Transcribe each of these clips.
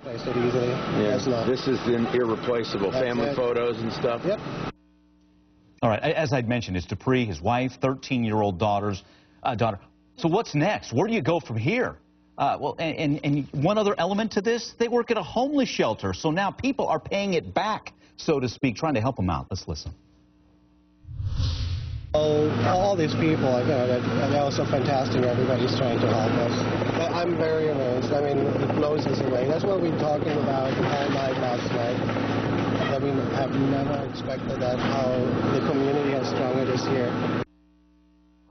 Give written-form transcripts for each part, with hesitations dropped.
Place it easily. Yeah, this is an irreplaceable. Family photos and stuff. Yep. All right, as I'd mentioned, it's Dupree, his wife, 13-year-old daughter. So what's next? Where do you go from here? Well, and one other element to this, they work at a homeless shelter, so now people are paying it back, so to speak, trying to help them out. Let's listen. All these people, they're so fantastic. Everybody's trying to help us. I'm very amazed. I mean, it blows us away. That's what we've been talking about all night last night. That we have never expected that, how the community has strong it is here.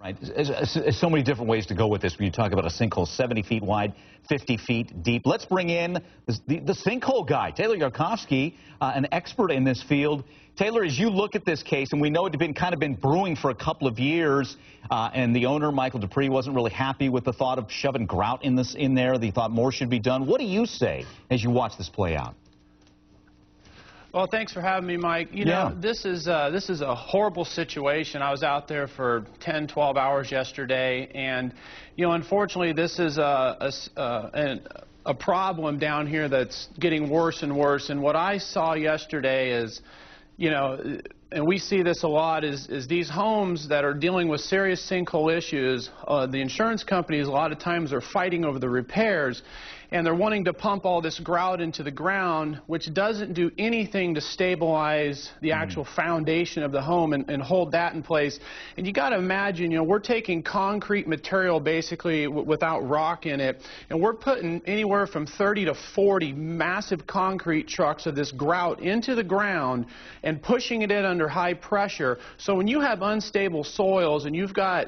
Right. There's so many different ways to go with this when you talk about a sinkhole 70 feet wide, 50 feet deep. Let's bring in the sinkhole guy, Taylor Yarkosky, an expert in this field. Taylor, as you look at this case, and we know it had kind of been brewing for a couple of years, and the owner, Michael Dupree, wasn't really happy with the thought of shoving grout in there. They thought more should be done. What do you say as you watch this play out? Well, thanks for having me, Mike. You know, this is a horrible situation. I was out there for 10, 12 hours yesterday, and unfortunately, this is a problem down here that's getting worse and worse. And what I saw yesterday is, and we see this a lot, is these homes that are dealing with serious sinkhole issues, the insurance companies a lot of times are fighting over the repairs, and they're wanting to pump all this grout into the ground, which doesn't do anything to stabilize the actual foundation of the home and hold that in place. And you got to imagine, we're taking concrete material basically without rock in it, and we're putting anywhere from 30 to 40 massive concrete trucks of this grout into the ground and pushing it in under high pressure. So when you have unstable soils and you've got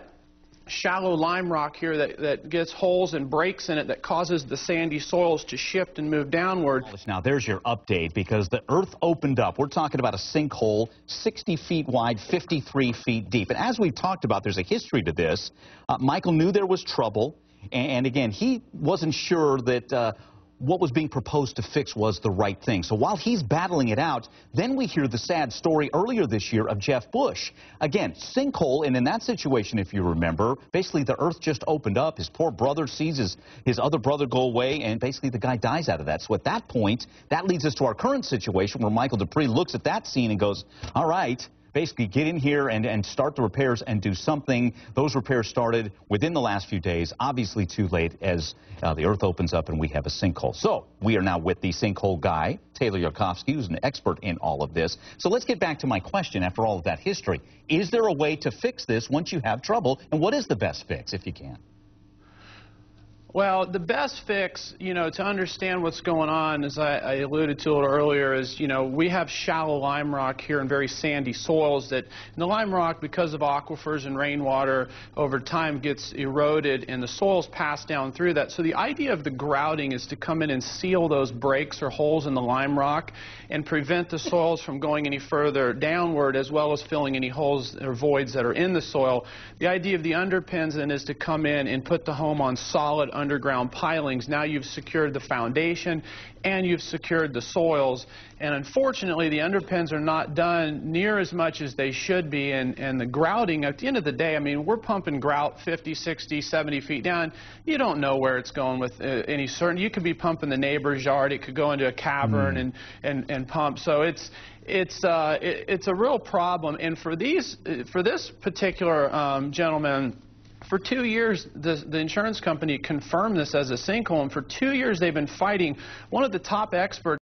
shallow lime rock here that gets holes and breaks in it that causes the sandy soils to shift and move downward. Now there's your update, because the earth opened up. We're talking about a sinkhole 60 feet wide, 53 feet deep. And as we've talked about, there's a history to this. Michael knew there was trouble, and again, he wasn't sure that what was being proposed to fix was the right thing. So while he's battling it out, then we hear the sad story earlier this year of Jeff Bush. Again, sinkhole, and in that situation, if you remember, basically the earth just opened up. His poor brother sees his other brother go away, and basically the guy dies out of that. So at that point, that leads us to our current situation where Michael Dupree looks at that scene and goes, all right, basically get in here and start the repairs and do something. Those repairs started within the last few days, obviously too late as the earth opens up and we have a sinkhole. So we are now with the sinkhole guy, Taylor Yarkosky, who's an expert in all of this. So let's get back to my question after all of that history. Is there a way to fix this once you have trouble, and what is the best fix if you can? Well, the best fix, to understand what's going on, as I alluded to it earlier, is, we have shallow lime rock here and very sandy soils that, and the lime rock, because of aquifers and rainwater, over time gets eroded and the soils pass down through that. So the idea of the grouting is to come in and seal those breaks or holes in the lime rock and prevent the soils from going any further downward, as well as filling any holes or voids that are in the soil. The idea of the underpins then is to come in and put the home on solid underground pilings. Now you've secured the foundation and you've secured the soils, and unfortunately the underpins are not done near as much as they should be, and the grouting, at the end of the day, I mean, we're pumping grout 50, 60, 70 feet down. You don't know where it's going with any certainty. You could be pumping the neighbor's yard. It could go into a cavern and pump. So it's a real problem. And for this particular gentleman, for 2 years, the insurance company confirmed this as a sinkhole, and for 2 years they've been fighting. One of the top experts